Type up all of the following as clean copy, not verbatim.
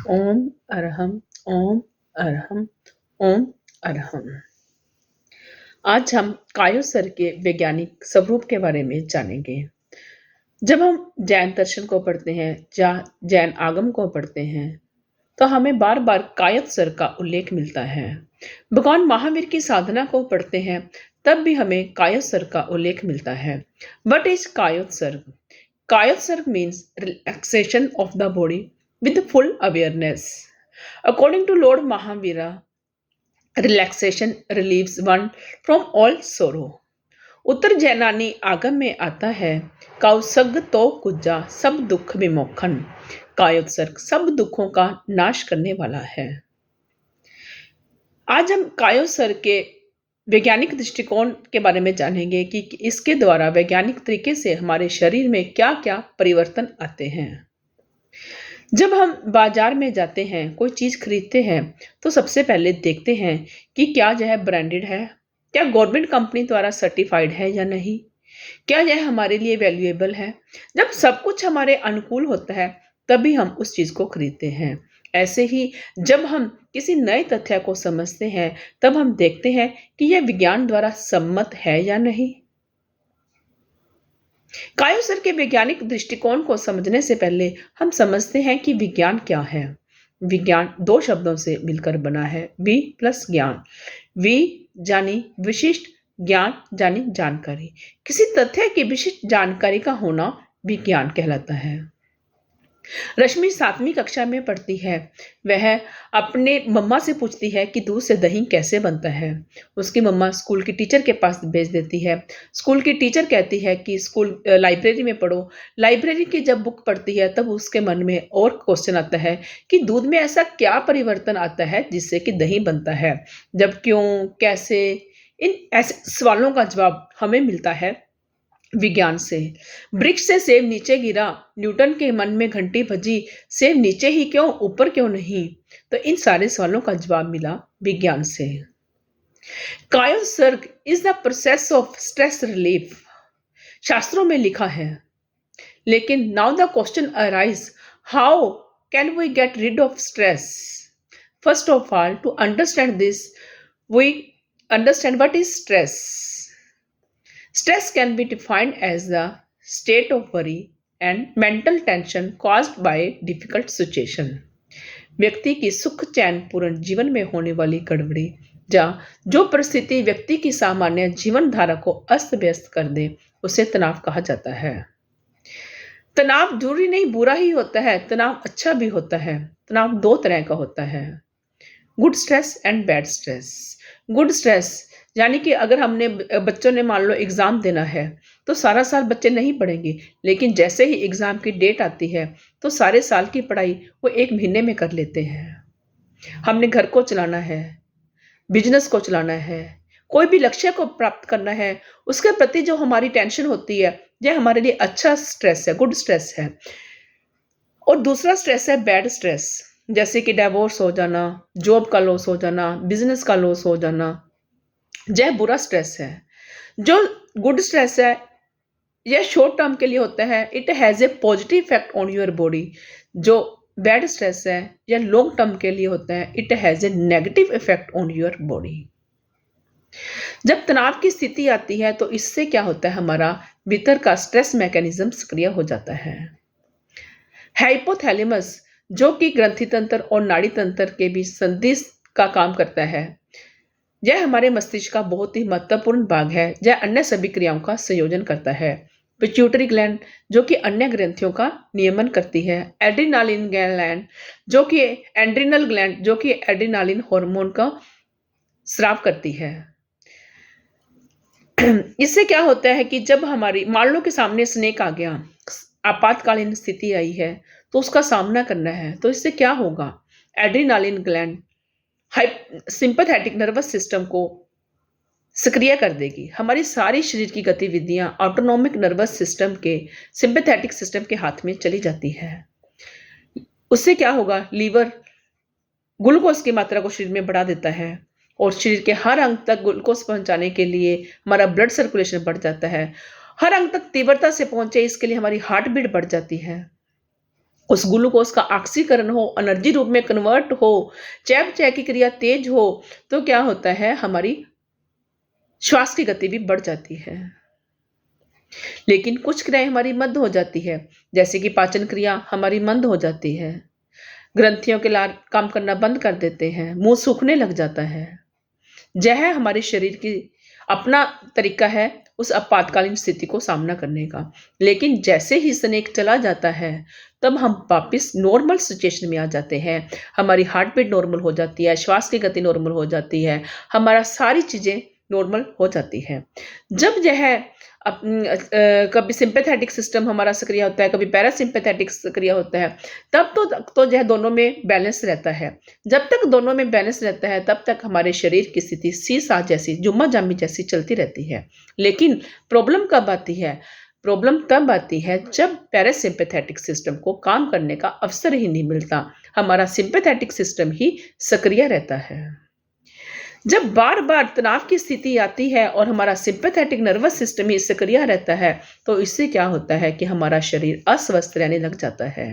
ओम अरहम, ओम अरहम, ओम अरहम। आज हम कायोसर के वैज्ञानिक स्वरूप के बारे में जानेंगे। जब हम जैन दर्शन को पढ़ते हैं या जैन आगम को पढ़ते हैं, तो हमें बार बार कायोत्सर्ग का उल्लेख मिलता है। भगवान महावीर की साधना को पढ़ते हैं, तब भी हमें कायोत्सर्ग का उल्लेख मिलता है। वट इज कायोत्सर्ग? कायोत्सर्ग means relaxation of the body with full awareness. According to Lord Mahavira, relaxation relieves one from all sorrow. उत्तर जैनानी आगम में आता है, काउसग तो कुजा सब दुख विमोखन। कायोत्सर्ग सब दुखों का नाश करने वाला है। आज हम कायोत्सर्ग के वैज्ञानिक दृष्टिकोण के बारे में जानेंगे कि इसके द्वारा वैज्ञानिक तरीके से हमारे शरीर में क्या क्या परिवर्तन आते हैं। जब हम बाजार में जाते हैं, कोई चीज़ खरीदते हैं, तो सबसे पहले देखते हैं कि क्या यह ब्रांडेड है, क्या गवर्नमेंट कंपनी द्वारा सर्टिफाइड है या नहीं, क्या यह हमारे लिए वैल्यूएबल है। जब सब कुछ हमारे अनुकूल होता है, तभी हम उस चीज़ को खरीदते हैं। ऐसे ही जब हम किसी नए तथ्य को समझते हैं, तब हम देखते हैं कि यह विज्ञान द्वारा सम्मत है या नहीं। कायोसर के वैज्ञानिक दृष्टिकोण को समझने से पहले हम समझते हैं कि विज्ञान क्या है। विज्ञान दो शब्दों से मिलकर बना है, वि प्लस ज्ञान। वि यानी विशिष्ट, ज्ञान यानी जानकारी। किसी तथ्य की विशिष्ट जानकारी का होना विज्ञान कहलाता है। रश्मि 7वीं कक्षा में पढ़ती है। वह अपने मम्मा से पूछती है कि दूध से दही कैसे बनता है। उसकी मम्मा स्कूल की टीचर के पास भेज देती है। स्कूल की टीचर कहती है कि स्कूल लाइब्रेरी में पढ़ो। लाइब्रेरी की जब बुक पढ़ती है, तब उसके मन में और क्वेश्चन आता है कि दूध में ऐसा क्या परिवर्तन आता है जिससे कि दही बनता है। जब, क्यों, कैसे, इन ऐसे सवालों का जवाब हमें मिलता है विज्ञान से। वृक्ष से सेब नीचे गिरा, न्यूटन के मन में घंटी बजी, सेब नीचे ही क्यों, ऊपर क्यों नहीं। तो इन सारे सवालों का जवाब मिला विज्ञान से। कायोसर्ग is the process of stress relief, शास्त्रों में लिखा है। लेकिन now the question arise, how can we get rid of stress? First of all, to understand this, we understand what is stress. Stress can be defined as the state of worry and mental tension caused by difficult situation. व्यक्ति की सुख चैन पूर्ण जीवन में होने वाली गड़बड़ी या जो परिस्थिति व्यक्ति की सामान्य जीवन धारा को अस्त व्यस्त कर दे, उसे तनाव कहा जाता है। तनाव जरूरी नहीं बुरा ही होता है, तनाव अच्छा भी होता है। तनाव दो तरह का होता है, good stress and bad stress. Good stress यानी कि अगर हमने बच्चों ने मान लो एग्ज़ाम देना है, तो सारा साल बच्चे नहीं पढ़ेंगे, लेकिन जैसे ही एग्ज़ाम की डेट आती है, तो सारे साल की पढ़ाई वो 1 महीने में कर लेते हैं। हमने घर को चलाना है, बिजनेस को चलाना है, कोई भी लक्ष्य को प्राप्त करना है, उसके प्रति जो हमारी टेंशन होती है, यह हमारे लिए अच्छा स्ट्रेस है, गुड स्ट्रेस है। और दूसरा स्ट्रेस है बैड स्ट्रेस, जैसे कि डिवोर्स हो जाना, जॉब का लॉस हो जाना, बिजनेस का लॉस हो जाना, यह बुरा स्ट्रेस है। जो गुड स्ट्रेस है, यह शॉर्ट टर्म के लिए होता है, it has a positive effect on your body. जो बैड स्ट्रेस है, यह लॉन्ग टर्म के लिए होता है, it has a negative effect on your body. जब तनाव की स्थिति आती है, तो इससे क्या होता है, हमारा भीतर का स्ट्रेस मैकेनिज्म सक्रिय हो जाता है। हाइपोथैलेमस, जो कि ग्रंथि तंत्र और नाड़ी तंत्र के बीच संधि का काम करता है, यह हमारे मस्तिष्क का बहुत ही महत्वपूर्ण भाग है। यह अन्य सभी क्रियाओं का संयोजन करता है। पिट्यूटरी ग्लैंड, जो कि अन्य ग्रंथियों का नियमन करती है। एड्रिनालिन ग्लैंड, जो कि एड्रिनल ग्लैंड, जो कि एड्रिनालिन हार्मोन का स्राव करती है। इससे क्या होता है कि जब हमारी, मान लो कि सामने स्नेक आ गया, आपातकालीन स्थिति आई है, तो उसका सामना करना है, तो इससे क्या होगा, adrenaline gland sympathetic nervous system को सक्रिय कर देगी। हमारी सारी शरीर की गतिविधियां ऑटोनॉमिक नर्वस सिस्टम के, सिंपैथेटिक सिस्टम के हाथ में चली जाती है। उससे क्या होगा, लीवर ग्लूकोज की मात्रा को शरीर में बढ़ा देता है और शरीर के हर अंग तक ग्लूकोज पहुंचाने के लिए हमारा ब्लड सर्कुलेशन बढ़ जाता है। हर अंग तक तीव्रता से पहुंचे, इसके लिए हमारी हार्ट बीट बढ़ जाती है उस ग्लूकोज का ऑक्सीकरण हो, एनर्जी रूप में कन्वर्ट हो, चयापचय की क्रिया तेज हो, तो क्या होता है, हमारी श्वास की गति भी बढ़ जाती है। लेकिन कुछ क्रियाएं हमारी मंद हो जाती है, जैसे कि पाचन क्रिया हमारी मंद हो जाती है, ग्रंथियों के लार काम करना बंद कर देते हैं, मुंह सूखने लग जाता है। यह हमारे शरीर की अपना तरीका है उस आपातकालीन स्थिति को सामना करने का। लेकिन जैसे ही स्नेक चला जाता है, तब हम वापस नॉर्मल सिचुएशन में आ जाते हैं। हमारी हार्ट बीट नॉर्मल हो जाती है, श्वास की गति नॉर्मल हो जाती है, हमारा सारी चीज़ें नॉर्मल हो जाती है। जब यह कभी सिंपैथेटिक सिस्टम हमारा सक्रिय होता है, कभी पैरासिम्पैथेटिक सक्रिय होता है, तब तो यह दोनों में बैलेंस रहता है। जब तक दोनों में बैलेंस रहता है, तब तक हमारे शरीर की स्थिति सीसा जैसी, जुम्मा जामी जैसी चलती रहती है। लेकिन प्रॉब्लम कब आती है? प्रॉब्लम तब आती है जब पैरासिम्पैथेटिक सिस्टम को काम करने का अवसर ही नहीं मिलता, हमारा सिंपैथेटिक सिस्टम ही सक्रिय रहता है। जब बार-बार तनाव की स्थिति आती है और हमारा सिंपैथेटिक नर्वस सिस्टम ही सक्रिय रहता है, तो इससे क्या होता है कि हमारा शरीर अस्वस्थ रहने लग जाता है।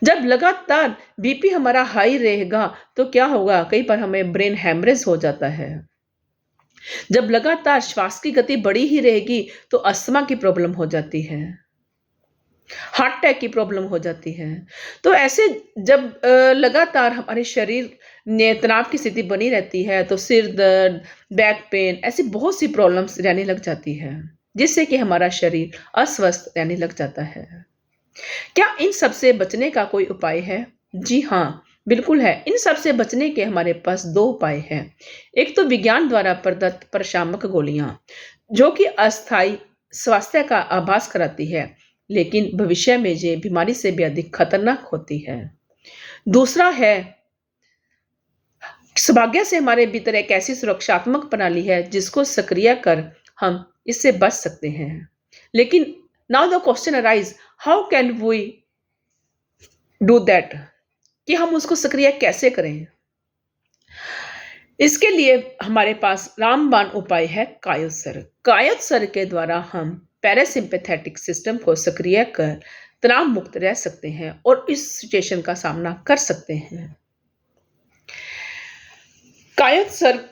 जब लगातार बीपी हमारा हाई रहेगा, तो क्या होगा? कई बार हमें ब्रेन हैमरेज हो जाता है। जब लगातार श्वास की गति बढ़ी ही रहेगी, तो अस्थमा की प्रॉब्लम हो जाती है, हार्ट अटैक की प्रॉब्लम हो जाती है। तो ऐसे जब लगातार हमारे शरीर में तनाव की स्थिति बनी रहती है, तो सिर दर्द, बैक पेन, ऐसी बहुत सी प्रॉब्लम्स रहने लग जाती है, जिससे कि हमारा शरीर अस्वस्थ रहने लग जाता है। क्या इन सब से बचने का कोई उपाय है? जी हाँ, बिल्कुल है। इन सब से बचने के हमारे पास 2 उपाय हैं। एक तो विज्ञान द्वारा प्रदत्त प्रशामक गोलियाँ, जो कि अस्थायी स्वास्थ्य का आभास कराती है, लेकिन भविष्य में ये बीमारी से भी अधिक खतरनाक होती है। दूसरा है, सौभाग्य से हमारे भीतर एक ऐसी सुरक्षात्मक प्रणाली है, जिसको सक्रिय कर हम इससे बच सकते हैं। लेकिन now the question arise, how can we do that? कि हम उसको सक्रिय कैसे करें? इसके लिए हमारे पास रामबाण उपाय है, कायोत्सर्ग। कायोत्सर्ग के द्वारा हम पैरासिम्पैथेटिक सिस्टम को सक्रिय कर तनाव मुक्त रह सकते हैं और इस सिचुएशन का सामना कर सकते हैं। कायोत्सर्ग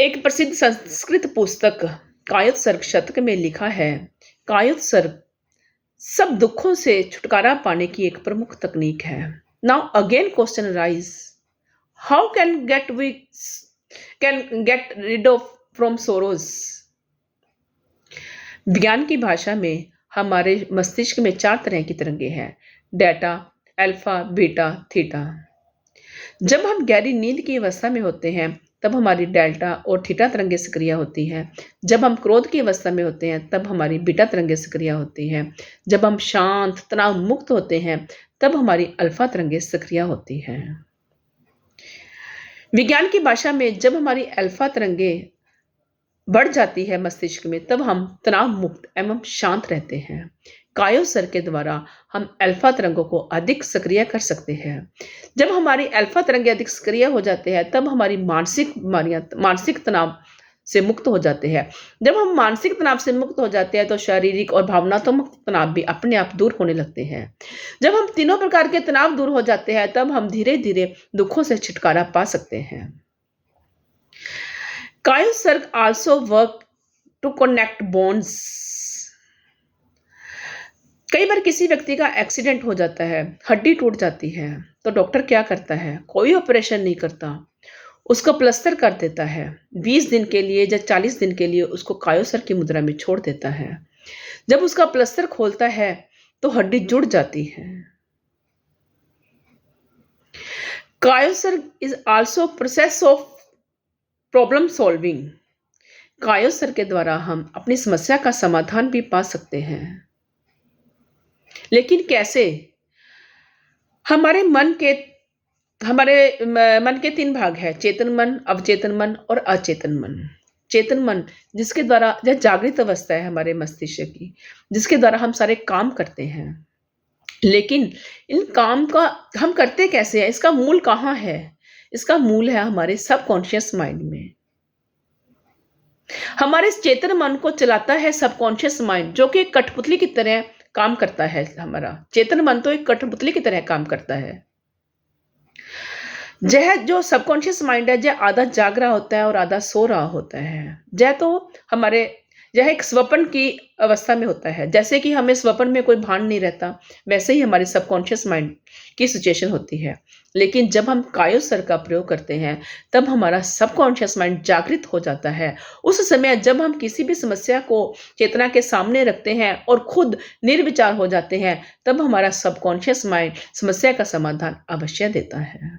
एक प्रसिद्ध संस्कृत पुस्तक कायोत्सर्ग शतक में लिखा है, कायोत्सर्ग सब दुखों से छुटकारा पाने की एक प्रमुख तकनीक है। Now again question rise, how can get rid of from sorrows? विज्ञान की भाषा में हमारे मस्तिष्क में 4 तरह की तरंगे हैं, डेटा, अल्फा, बीटा, थीटा। जब हम गहरी नींद की अवस्था में होते हैं, तब हमारी डेल्टा और थीटा तरंगें सक्रिय होती हैं। जब हम क्रोध की अवस्था में होते हैं, तब हमारी बीटा तरंगें सक्रिय होती हैं। जब हम शांत, तनाव मुक्त होते हैं, तब हमारी अल्फा तरंगें सक्रिय होती हैं। विज्ञान की भाषा में जब हमारी अल्फा तरंगें बढ़ जाती है मस्तिष्क में, तब हम तनाव मुक्त एवं शांत रहते हैं। कायोत्सर्ग के द्वारा हम अल्फा तरंगों को अधिक सक्रिय कर सकते हैं। जब हमारी अल्फा तरंगे अधिक सक्रिय हो जाते हैं, तब हमारी मानसिक बीमारियां, मानसिक तनाव से मुक्त हो जाते हैं। जब हम मानसिक तनाव से मुक्त हो जाते हैं, तो शारीरिक और भावनात्मक तनाव भी अपने आप दूर होने लगते हैं। जब हम तीनों प्रकार के तनाव दूर हो जाते हैं, तब हम धीरे धीरे दुखों से छुटकारा पा सकते हैं। कायोत्सर्ग also work to connect bonds. कई बार किसी व्यक्ति का एक्सीडेंट हो जाता है, हड्डी टूट जाती है, तो डॉक्टर क्या करता है? कोई ऑपरेशन नहीं करता, उसको प्लास्टर कर देता है। 20 दिन के लिए या 40 दिन के लिए उसको कायोत्सर्ग की मुद्रा में छोड़ देता है। जब उसका प्लास्टर खोलता है, तो हड्डी जुड़ जाती है। कायोत्सर्ग is also process of problem solving. कायोत्सर्ग के द्वारा हम अपनी समस्या का समाधान भी पा सकते हैं। लेकिन कैसे? हमारे मन के 3 भाग हैं, चेतन मन, अवचेतन मन और अचेतन मन। चेतन मन जिसके द्वारा, यह जागृत अवस्था है हमारे मस्तिष्क की, जिसके द्वारा हम सारे काम करते हैं। लेकिन इन काम का हम करते कैसे हैं? इसका मूल कहाँ है? इसका मूल है हमारे सबकॉन्शियस माइंड में। हमारे चेतन मन को चलाता है सबकॉन्शियस माइंड, जो कि एक कठपुतली की तरह काम करता है हमारा। चेतन मन तो एक कठपुतली की तरह काम करता है। यह जो सबकॉन्शियस माइंड है, यह आधा जाग रहा होता है और आधा सो रहा होता है। यह तो हमारे यह एक स्वप्न की अवस्था में होता है। जैसे कि हमें स्वप्न में कोई भान नहीं रहता, वैसे ही हमारी सबकॉन्शियस माइंड की सिचुएशन होती है। लेकिन जब हम कायोसर का प्रयोग करते हैं, तब हमारा सबकॉन्शियस माइंड जागृत हो जाता है। उस समय जब हम किसी भी समस्या को चेतना के सामने रखते हैं और खुद निर्विचार हो जाते हैं, तब हमारा सबकॉन्शियस माइंड समस्या का समाधान अवश्य देता है।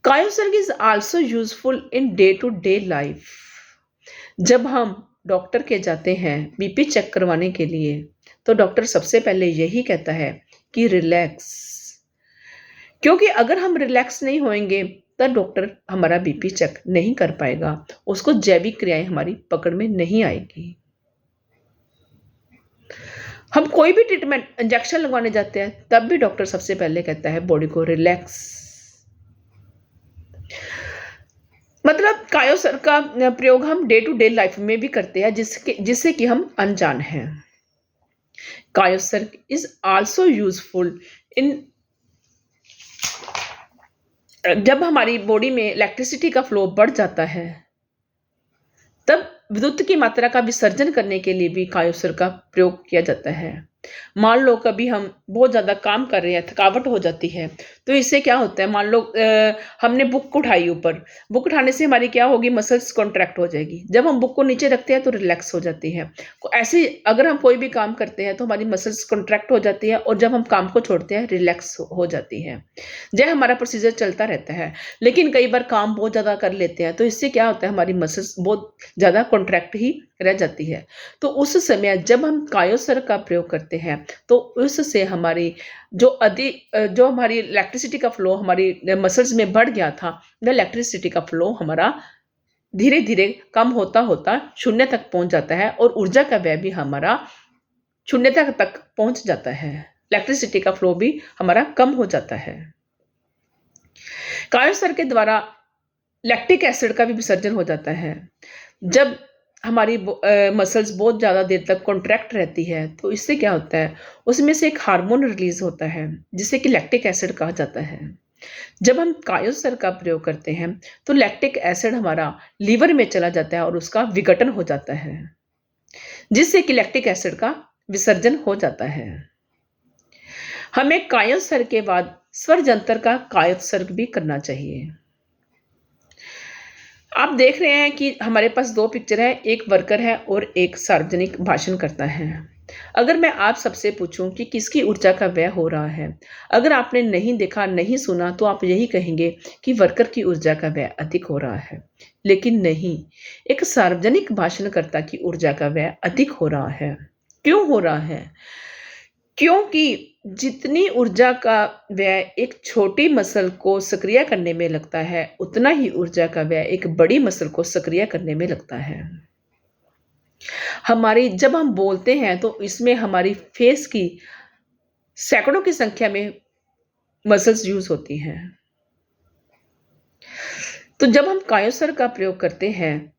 कायोसर्ग is also useful in day to day life. जब हम डॉक्टर के जाते हैं बीपी चेक करवाने के लिए, तो डॉक्टर सबसे पहले यही कहता है कि रिलैक्स, क्योंकि अगर हम रिलैक्स नहीं होंगे तब डॉक्टर हमारा बीपी चेक नहीं कर पाएगा, उसको जैविक क्रियाएं हमारी पकड़ में नहीं आएगी। हम कोई भी ट्रीटमेंट इंजेक्शन लगवाने जाते हैं, तब भी डॉक्टर सबसे पहले कहता है बॉडी को रिलैक्स। मतलब कायोसर का प्रयोग हम डे टू डे लाइफ में भी करते हैं, जिससे कि हम अनजान हैं। कायोसर इज आल्सो यूजफुल इन जब हमारी बॉडी में इलेक्ट्रिसिटी का फ्लो बढ़ जाता है, तब विद्युत की मात्रा का विसर्जन करने के लिए भी कायोसर का प्रयोग किया जाता है। मान लो कभी हम बहुत ज़्यादा काम कर रहे हैं, थकावट हो जाती है, तो इससे क्या होता है, मान लो हमने बुक उठाई ऊपर, बुक उठाने से हमारी क्या होगी, मसल्स कॉन्ट्रैक्ट हो जाएगी। जब हम बुक को नीचे रखते हैं तो रिलैक्स हो जाती है। ऐसे अगर हम कोई भी काम करते हैं तो हमारी मसल्स कॉन्ट्रैक्ट हो जाती है, और जब हम काम को छोड़ते हैं रिलैक्स हो जाती है। यह हमारा प्रोसीजर चलता रहता है। लेकिन कई बार काम बहुत ज़्यादा कर लेते हैं, तो इससे क्या होता है, हमारी मसल्स बहुत ज़्यादा कॉन्ट्रैक्ट ही रह जाती है। तो उस समय जब हम कायोसर का प्रयोग करते हैं, तो उससे हमारी जो हमारी इलेक्ट्रिसिटी का फ्लो हमारी मसल्स में बढ़ गया था, वह इलेक्ट्रिसिटी का फ्लो हमारा धीरे धीरे कम होता होता शून्य तक पहुंच जाता है, और ऊर्जा का व्यय भी हमारा शून्यता तक पहुंच जाता है। इलेक्ट्रिसिटी का फ्लो भी हमारा कम हो जाता है। कायोसर के द्वारा लैक्टिक एसिड का भी विसर्जन हो जाता है। जब हमारी मसल्स बहुत ज़्यादा देर तक कॉन्ट्रैक्ट रहती है, तो इससे क्या होता है, उसमें से एक हार्मोन रिलीज होता है जिसे कि लैक्टिक एसिड कहा जाता है। जब हम कायोसर का प्रयोग करते हैं, तो लैक्टिक एसिड हमारा लीवर में चला जाता है और उसका विघटन हो जाता है, जिससे कि लैक्टिक एसिड का विसर्जन हो जाता है। हमें कायोसर के बाद स्वर जंतर का कायोसर्ग भी करना चाहिए। आप देख रहे हैं कि हमारे पास दो पिक्चर है, एक वर्कर है और एक सार्वजनिक भाषण करता है। अगर मैं आप सबसे पूछूं कि किसकी ऊर्जा का व्यय हो रहा है, अगर आपने नहीं देखा, नहीं सुना, तो आप यही कहेंगे कि वर्कर की ऊर्जा का व्यय अधिक हो रहा है। लेकिन नहीं, एक सार्वजनिक भाषणकर्ता की ऊर्जा का व्यय अधिक हो रहा है। क्यों हो रहा है? क्योंकि जितनी ऊर्जा का व्यय एक छोटी मसल को सक्रिय करने में लगता है, उतना ही ऊर्जा का व्यय एक बड़ी मसल को सक्रिय करने में लगता है। जब हम बोलते हैं, तो इसमें हमारी फेस की सैकड़ों की संख्या में मसल्स यूज होती हैं। तो जब हम कायोसर का प्रयोग करते हैं,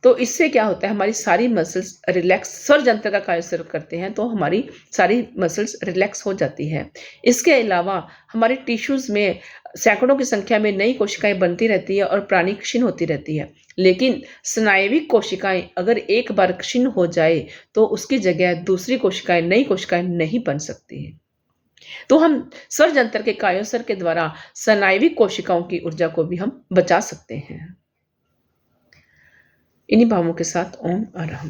तो इससे क्या होता है, हमारी सारी मसल्स रिलैक्स, स्वर जंत्र का कायोसर करते हैं तो हमारी सारी मसल्स रिलैक्स हो जाती है। इसके अलावा हमारे टिश्यूज में सैकड़ों की संख्या में नई कोशिकाएं बनती रहती है और प्राणी क्षीण होती रहती है। लेकिन स्नायविक कोशिकाएं अगर एक बार क्षीण हो जाए, तो उसकी जगह दूसरी कोशिकाएं, नई कोशिकाएं नहीं बन सकती है। तो हम स्वर जंत्र के कायोसर के द्वारा स्नायविक कोशिकाओं की ऊर्जा को भी हम बचा सकते हैं। इन्हीं भावों के साथ ओम अरहम।